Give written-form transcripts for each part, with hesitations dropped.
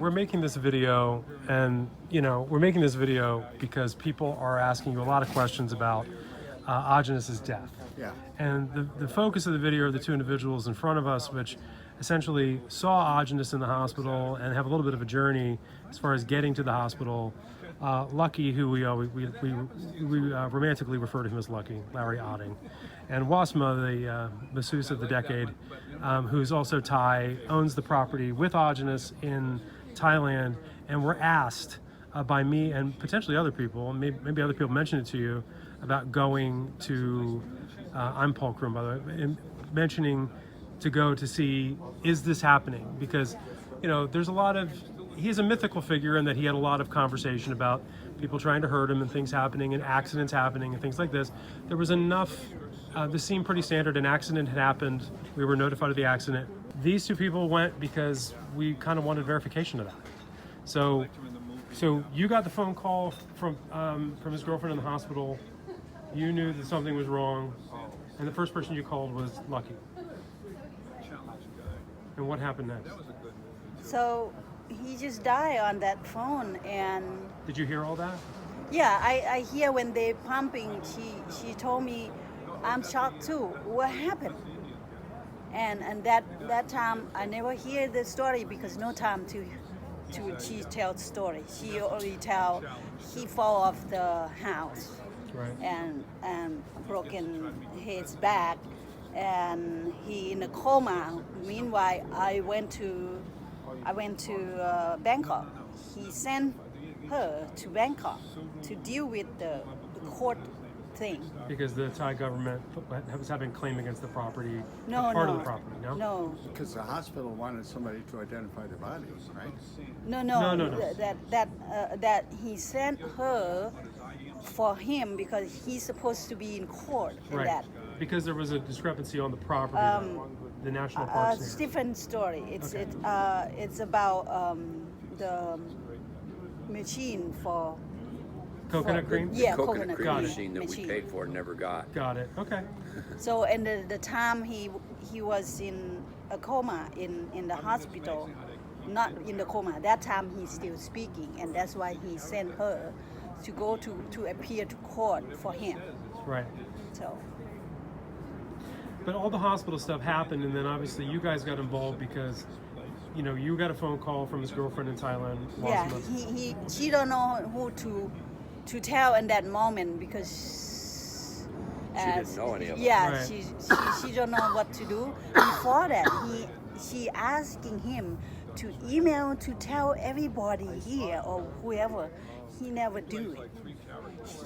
we're making this video, and we're making this video because people are asking you a lot of questions about Aajonus's death. Yeah. And the focus of the video are the two individuals in front of us, which essentially saw Aajonus in the hospital and have a little bit of a journey as far as getting to the hospital. Lucky, who we romantically refer to him as Lucky, Larry Otting, and Wasma, the masseuse of the decade, who's also Thai, owns the property with Aajonus in Thailand, and we're asked by me and potentially other people, maybe other people mentioned it to you, about going to, I'm Paul Kroon, by the way, and mentioning to go to see, is this happening? Because, there's a lot of, he's a mythical figure in that he had a lot of conversation about people trying to hurt him and things happening and accidents happening and things like this. There was enough, this seemed pretty standard. An accident had happened. We were notified of the accident. These two people went because we kind of wanted verification of that. So you got the phone call from his girlfriend in the hospital. You knew that something was wrong, and the first person you called was Lucky. And what happened next? So he just died on that phone, and did you hear all that? Yeah, I hear when they pumping. She told me, I'm shocked too. What happened? And that time I never hear the story because no time to she tell the story. She only tell he fall off the house, right, and broken his back, and he in a coma. Meanwhile, I went to Bangkok. He sent her to Bangkok to deal with the court thing. Because the Thai government was having a claim against the property, of the property, no? No. Because the hospital wanted somebody to identify the bodies, right? No. No. That he sent her for him because he's supposed to be in court. Right. That. Because there was a discrepancy on the property, the national park. It's a different story. It's about the machine for coconut cream? Yeah, coconut cream Got it. machine that we paid for and never got. Got it. Okay. So and the time he was in a coma in the hospital, not in the coma. That time he's still speaking, and that's why he sent her to go to appear to court for him. Right. So. But all the hospital stuff happened, and then obviously you guys got involved because, you got a phone call from his girlfriend in Thailand. Yeah, she don't know who to tell in that moment because she didn't know any of it. Yeah, Right. she don't know what to do. Before that, she asking him to email to tell everybody here or whoever. He never do it.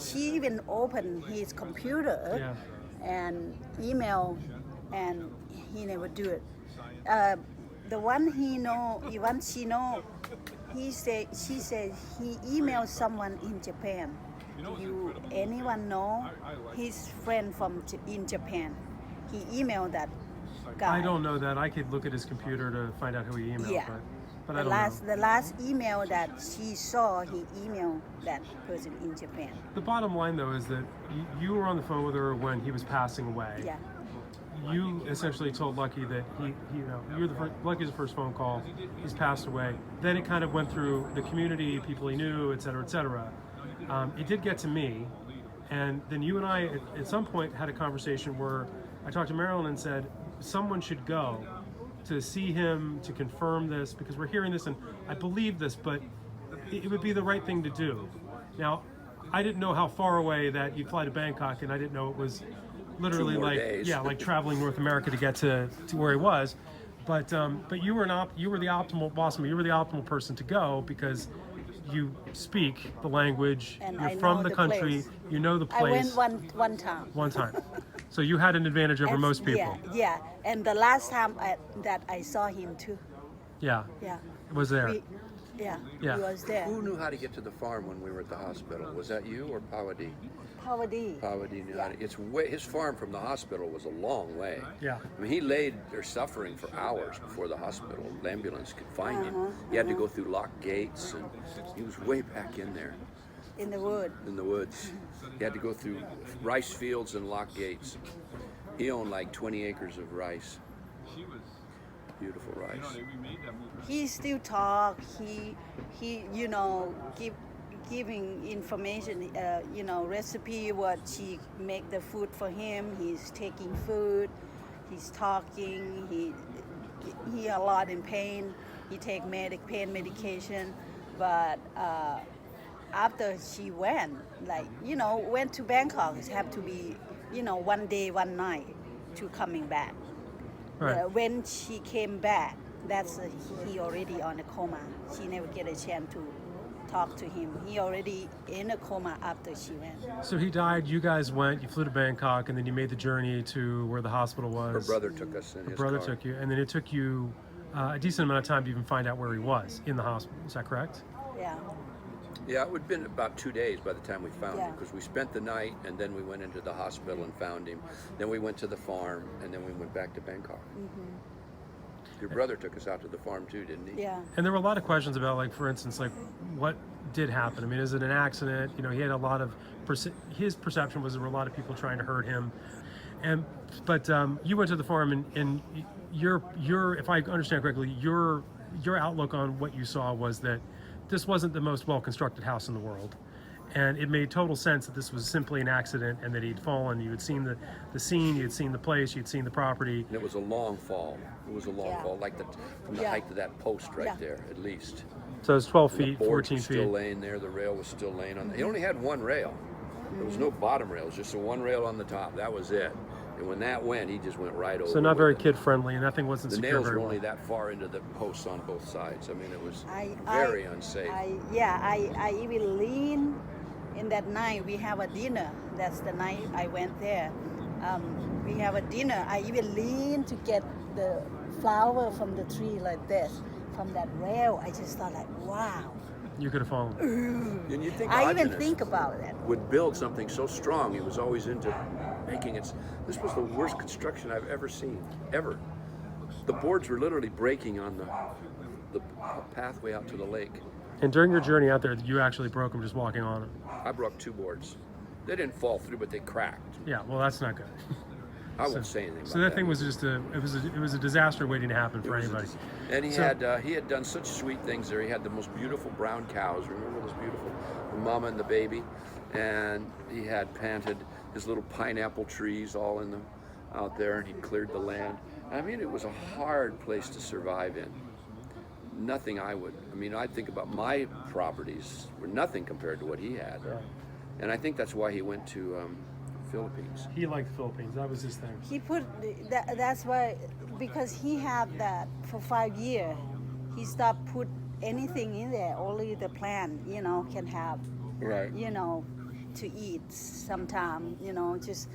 She even opened his computer and email, and he never do it. The one she know, she said he emailed someone in Japan. Anyone know his friend in Japan? He emailed that guy. I don't know that. I could look at his computer to find out who he emailed, Yeah. but I don't know. The last email that she saw, he emailed that person in Japan. The bottom line, though, is that you were on the phone with her when he was passing away. Yeah. You essentially told Lucky that Lucky's the first phone call. He's passed away. Then it kind of went through the community, people he knew, et cetera, et cetera. It did get to me, and then you and I at some point had a conversation where I talked to Marilyn and said someone should go to see him to confirm this because we're hearing this and I believe this, but it would be the right thing to do. Now, I didn't know how far away that you'd fly to Bangkok, and I didn't know it was literally 2 more like days. like traveling North America to get to where he was. But you were the optimal boss. You were the optimal person to go because you speak the language. And you're I from know the the country. place. You know the I place. went one time. One time. So you had an advantage over most people. Yeah. And the last time that I saw him too. Yeah. Yeah. Was there. Yeah. Yeah. He was there. Who knew how to get to the farm when we were at the hospital? Was that you or Pawadi? Pawadi. Pawadi knew how to. His farm from the hospital was a long way. Yeah. I mean, he laid there suffering for hours before the hospital. The ambulance could find him. He had to go through locked gates, and he was way back in there. In the wood. In the woods. He had to go through rice fields and locked gates. He owned like 20 acres of rice. beautiful rice. He still talk. He giving information. Recipe what she make the food for him. He's taking food. He's talking. He a lot in pain. He take pain medication, but after she went, went to Bangkok, it have to be 1 day 1 night to coming back. Right. When she came back, that's he already on a coma. She never get a chance to talk to him. He already in a coma after she went. So he died. You guys went. You flew to Bangkok, and then you made the journey to where the hospital was. Her brother took us in his Brother car. took you, and then it took you a decent amount of time to even find out where he was in the hospital. Is that correct? Yeah. Yeah, it would have been about 2 days by the time we found him, Yeah. because we spent the night and then we went into the hospital and found him. Then we went to the farm and then we went back to Bangkok. Your brother took us out to the farm too, didn't he? Yeah. And there were a lot of questions about, like, for instance, like, what did happen? I mean, is it an accident? He had a lot of his perception was there were a lot of people trying to hurt him. But you went to the farm, and your if I understand correctly, your outlook on what you saw was that this wasn't the most well-constructed house in the world, and it made total sense that this was simply an accident and that he'd fallen. You had seen the scene, you had seen the place, you'd seen the property. And it was a long fall. It was a long Yeah. fall, like from the Yeah. height of that post right Yeah. there, at least. So it's 12 And the feet, boards 14 were still feet. laying there. The rail was still laying on. He only had one rail. There was no bottom rail. It was just a one rail on the top. That was it. And when that went, he just went right over. So not with very it. kid-friendly. Nothing wasn't The secure nails very were well. only that far into the posts on both sides. I mean, it was I very unsafe. I even lean in that night. We have a dinner. That's the night I went there. We have a dinner. I even lean to get the flower from the tree like this, from that rail. I just thought like, wow. You could have fallen. And you think I even Aajonus think about it. would build something so strong. He was always into making it. This was the worst construction I've ever seen, ever. The boards were literally breaking on the pathway out to the lake. And during your journey out there, you actually broke them just walking on them. I broke 2 boards. They didn't fall through, but they cracked. Yeah, well, that's not good. I won't say anything about So that thing was just it was a disaster waiting to happen for It was anybody. And he So- had done such sweet things there. He had the most beautiful brown cows. Remember those beautiful, the mama and the baby, and he had planted his little pineapple trees all out there, and he cleared the land. I mean, it was a hard place to survive in. Nothing I think about my properties were nothing compared to what he had. Yeah. And I think that's why he went to Philippines. He liked the Philippines. That was his thing. He put that's why, because he had that for 5 years. He stopped put anything in there. Only the plant, can have, Right. to eat sometime. Just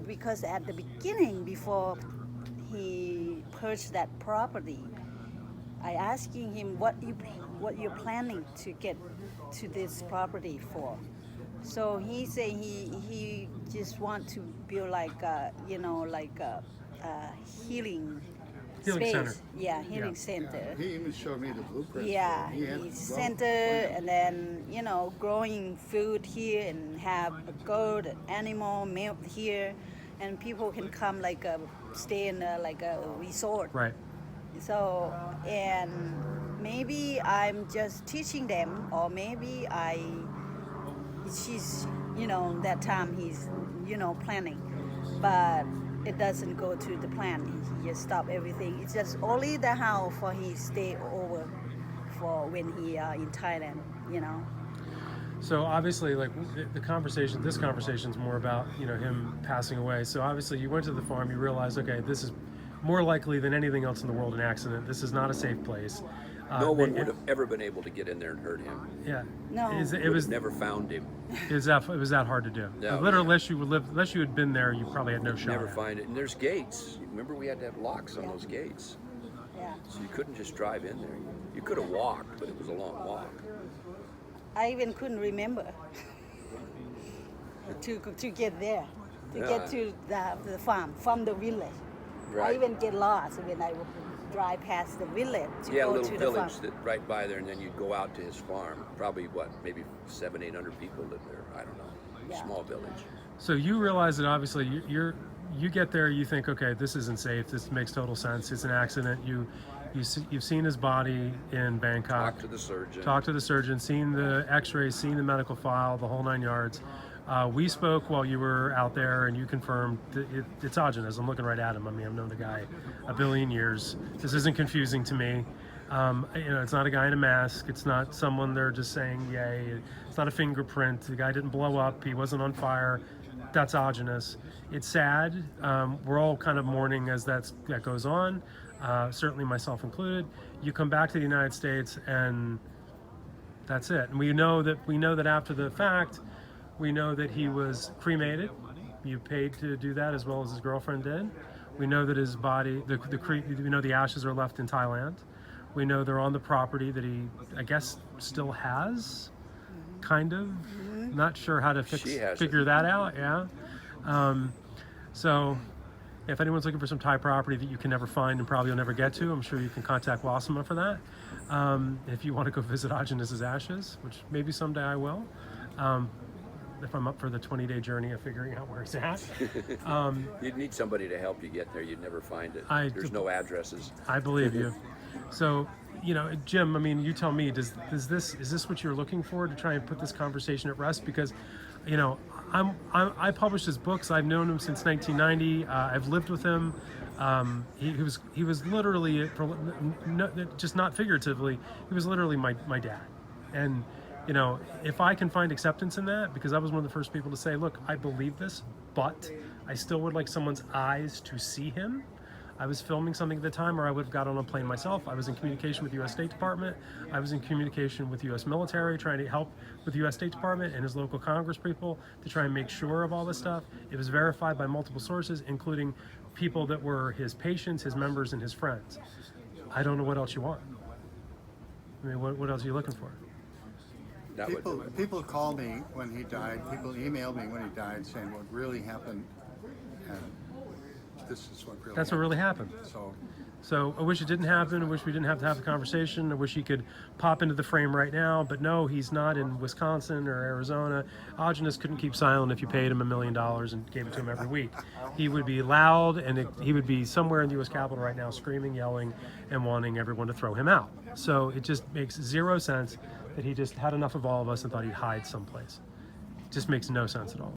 because at the beginning, before he purchased that property, I asking him what you're planning to get to this property for. So he say he just want to build like a healing space. Center. Yeah, healing Yeah. center. He even showed me the blueprint. Yeah, He had he's well center, and then growing food here and have a goat, animal milk here, and people can come stay in a resort. Right. So, and maybe I'm just teaching them, or maybe she's, that time he's, planning, but it doesn't go to the plan. He just stop everything. It's just only the house for he stay over for when he in Thailand, So obviously, like this conversation's more about him passing away. So obviously, you went to the farm. You realized, okay, this is more likely than anything else in the world an accident. This is not a safe place. No one would have ever been able to get in there and hurt him. Yeah. No. It Would was have never found him. it was that hard to do. No, Literally, yeah. unless you had been there, you probably had no shot. Never at it. find it. And there's gates. Remember, we had to have locks on those gates, Yeah. so you couldn't just drive in there. You could have walked, but it was a long walk. I even couldn't remember to get there, to Yeah. get to the farm from the village. I Right. even get lost when I would drive past the village to Yeah, a go little to the village farm. that right by there, and then you'd go out to his farm. Probably maybe 700-800 people live there. I don't know. Yeah. Small village. So you realize that obviously you get there, you think, okay, this isn't safe. This makes total sense. It's an accident. You've seen his body in Bangkok. Talk to the surgeon. Talked to the surgeon, seen the X-rays, seen the medical file, the whole 9 yards. We spoke while you were out there, and you confirmed that it's Aajonus. I'm looking right at him. I mean, I've known the guy a billion years. This isn't confusing to me. It's not a guy in a mask. It's not someone they're just saying, yay. It's not a fingerprint. The guy didn't blow up. He wasn't on fire. That's Aajonus. It's sad. We're all kind of mourning as that goes on. Certainly myself included. You come back to the United States, and that's it. And we know that after the fact, we know that he was cremated. You paid to do that as well as his girlfriend did. We know that his body, we know the ashes are left in Thailand. We know they're on the property that he, I guess, still has, kind of. Not sure how to figure that out. Yeah. So, if anyone's looking for some Thai property that you can never find and probably will never get to, I'm sure you can contact Wasima for that. If you want to go visit Aajonus's ashes, which maybe someday I will. If I'm up for the 20-day journey of figuring out where he's at. You'd need somebody to help you get there. You'd never find it. There's no addresses. I believe you. So, Jim, I mean, you tell me, is this what you're looking for to try and put this conversation at rest? Because, I published his books. I've known him since 1990. I've lived with him. He was literally, just not figuratively, he was literally my dad. And if I can find acceptance in that, because I was one of the first people to say, look, I believe this, but I still would like someone's eyes to see him. I was filming something at the time, or I would have got on a plane myself. I was in communication with the U.S. State Department. I was in communication with U.S. military, trying to help with the U.S. State Department and his local Congress people to try and make sure of all this stuff. It was verified by multiple sources, including people that were his patients, his members, and his friends. I don't know what else you want. I mean, what else are you looking for? People called me when he died. People emailed me when he died saying what really happened, and this is what really That's happened. what really happened. So I wish it didn't happen. I wish we didn't have to have a conversation. I wish he could pop into the frame right now. But no, he's not in Wisconsin or Arizona. Aajonus couldn't keep silent if you paid him $1 million and gave it to him every week. He would be loud, and he would be somewhere in the U.S. Capitol right now screaming, yelling, and wanting everyone to throw him out. So it just makes zero sense that he just had enough of all of us and thought he'd hide someplace. It just makes no sense at all.